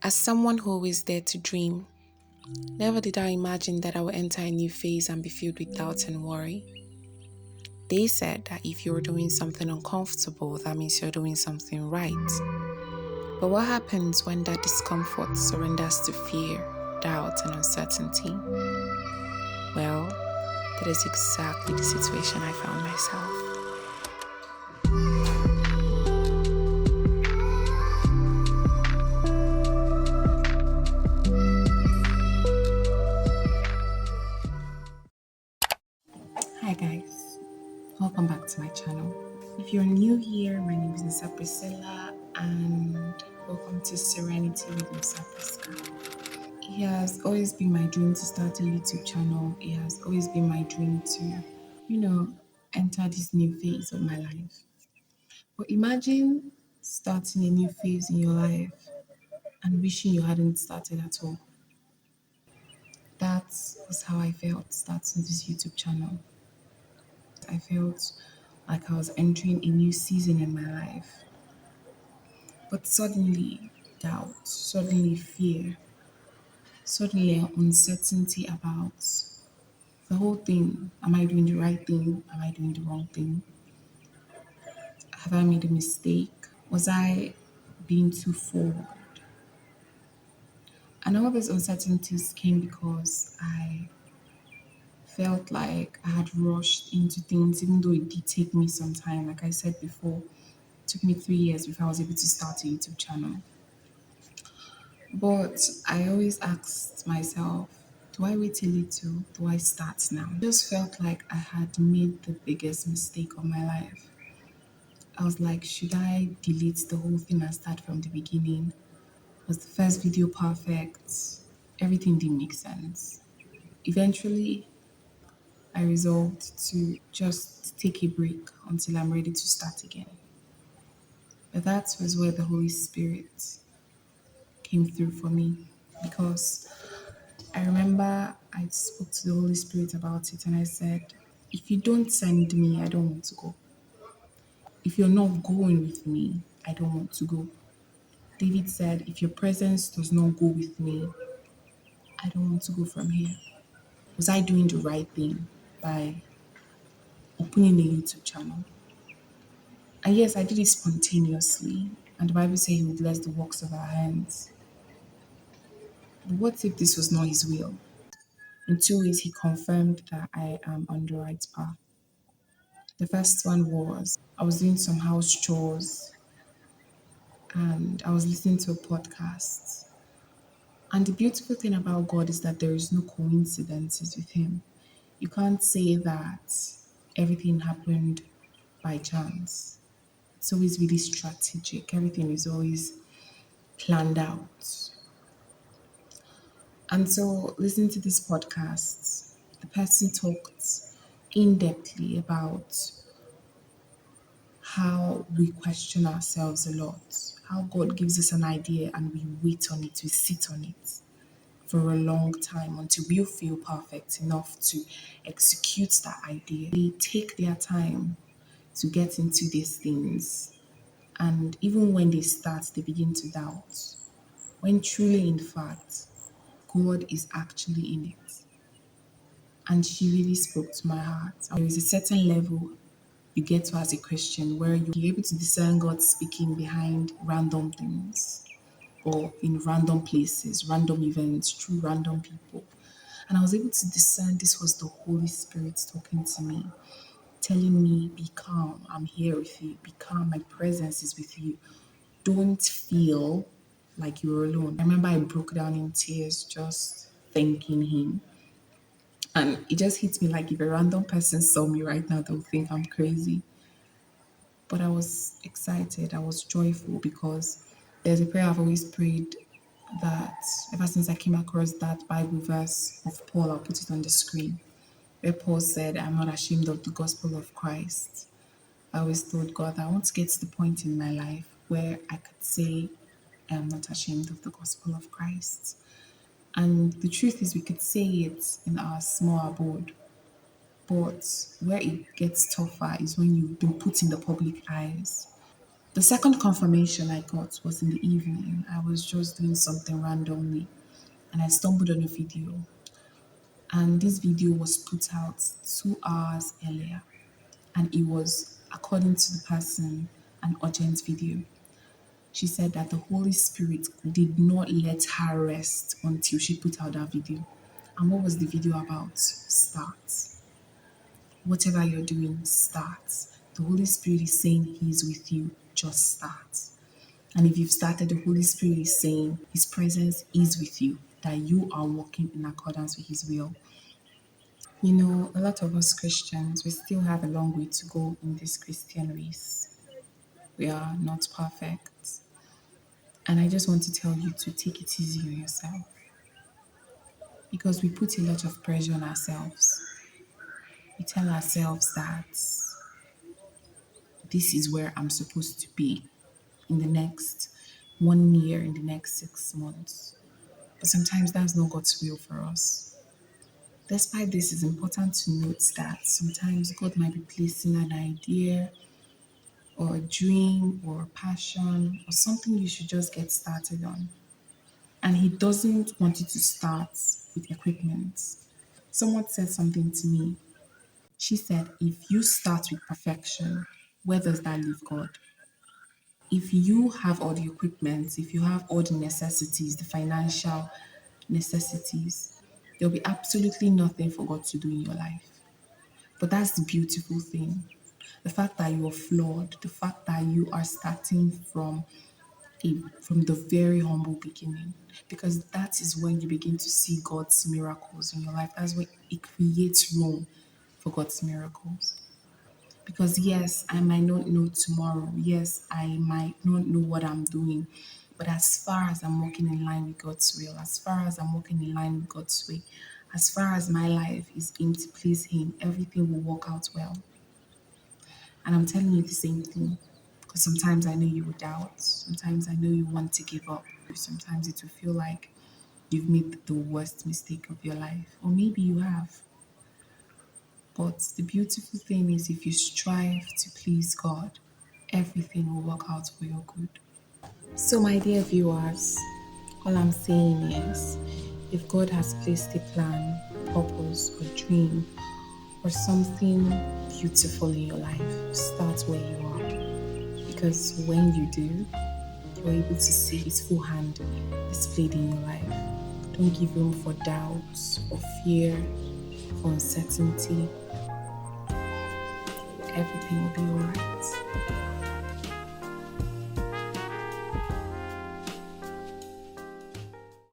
As someone who always dared to dream, never did I imagine that I would enter a new phase and be filled with doubt and worry. They said that if you're doing something uncomfortable, that means you're doing something right. But what happens when that discomfort surrenders to fear, doubt, and uncertainty? Well, that is exactly the situation I found myself. Hi guys, welcome back to my channel. If you're new here, my name is Nisa Priscilla and welcome to Serenity with Nisa Priscilla. It has always been my dream to start a YouTube channel. It has always been my dream to, you know, enter this new phase of my life. But imagine starting a new phase in your life and wishing you hadn't started at all. That was how I felt starting this YouTube channel. I felt like I was entering a new season in my life. But suddenly, doubt, suddenly fear, suddenly uncertainty about the whole thing. Am I doing the right thing? Am I doing the wrong thing? Have I made a mistake? Was I being too forward? And all these uncertainties came because I felt like I had rushed into things, even though it did take me some time. Like I said before, it took me 3 years before I was able to start a YouTube channel. But I always asked myself, do I wait a little? Do I start now? I just felt like I had made the biggest mistake of my life. I was like, should I delete the whole thing and start from the beginning? Was the first video perfect? Everything didn't make sense. Eventually, I resolved to just take a break until I'm ready to start again. But that was where the Holy Spirit came through for me because I remember I spoke to the Holy Spirit about it and I said, if you don't send me, I don't want to go. If you're not going with me, I don't want to go. David said, if your presence does not go with me, I don't want to go from here. Was I doing the right thing by opening a YouTube channel? And yes, I did it spontaneously. And the Bible says he will bless the works of our hands. But what if this was not his will? In two ways, he confirmed that I am on the right path. The first one was I was doing some house chores and I was listening to a podcast. And the beautiful thing about God is that there is no coincidences with him. You can't say that everything happened by chance. It's always really strategic. Everything is always planned out. And so, listening to this podcast, the person talked in depthly about how we question ourselves a lot, how God gives us an idea and we wait on it, we sit on it for a long time until we feel perfect enough to execute that idea. They take their time to get into these things. And even when they start, they begin to doubt. When truly, in fact, God is actually in it. And she really spoke to my heart. There is a certain level you get to as a Christian where you're able to discern God speaking behind random things or in random places, random events, through random people. And I was able to discern this was the Holy Spirit talking to me, telling me, be calm, I'm here with you, be calm, my presence is with you. Don't feel like you're alone. I remember I broke down in tears just thanking him. And it just hits me like if a random person saw me right now, they'll think I'm crazy. But I was excited, I was joyful because there's a prayer I've always prayed that ever since I came across that Bible verse of Paul, I'll put it on the screen, where Paul said, I'm not ashamed of the gospel of Christ. I always told God, I want to get to the point in my life where I could say, I am not ashamed of the gospel of Christ. And the truth is, we could say it in our small abode, but where it gets tougher is when you've been put in the public eyes. The second confirmation I got was in the evening. I was just doing something randomly and I stumbled on a video. And this video was put out 2 hours earlier. And it was, according to the person, an urgent video. She said that the Holy Spirit did not let her rest until she put out that video. And what was the video about? Start. Whatever you're doing, start. The Holy Spirit is saying He's with you. Just start. And if you've started, the Holy Spirit is saying His presence is with you, that you are walking in accordance with His will. You know, a lot of us Christians, we still have a long way to go in this Christian race. We are not perfect. And I just want to tell you to take it easy on yourself because we put a lot of pressure on ourselves. We tell ourselves that this is where I'm supposed to be in the next 1 year, in the next 6 months. But sometimes that's not God's will for us. Despite this, it's important to note that sometimes God might be placing an idea or a dream or a passion or something you should just get started on. And He doesn't want you to start with equipment. Someone said something to me. She said, if you start with perfection, where does that leave God? If you have all the equipment, if you have all the necessities, the financial necessities, there'll be absolutely nothing for God to do in your life. But that's the beautiful thing. The fact that you're flawed, the fact that you are starting from the very humble beginning, because that is when you begin to see God's miracles in your life. That's when it creates room for God's miracles. Because yes, I might not know tomorrow. Yes, I might not know what I'm doing. But as far as I'm walking in line with God's will, as far as I'm walking in line with God's way, as far as my life is aimed to please Him, everything will work out well. And I'm telling you the same thing. Because sometimes I know you will doubt. Sometimes I know you want to give up. Sometimes it will feel like you've made the worst mistake of your life. Or maybe you have. But the beautiful thing is if you strive to please God, everything will work out for your good. So, my dear viewers, all I'm saying is if God has placed a plan, purpose, or dream, or something beautiful in your life, start where you are. Because when you do, you're able to see His full hand displayed in your life. Don't give room for doubts or fear, for uncertainty. Everything will be alright.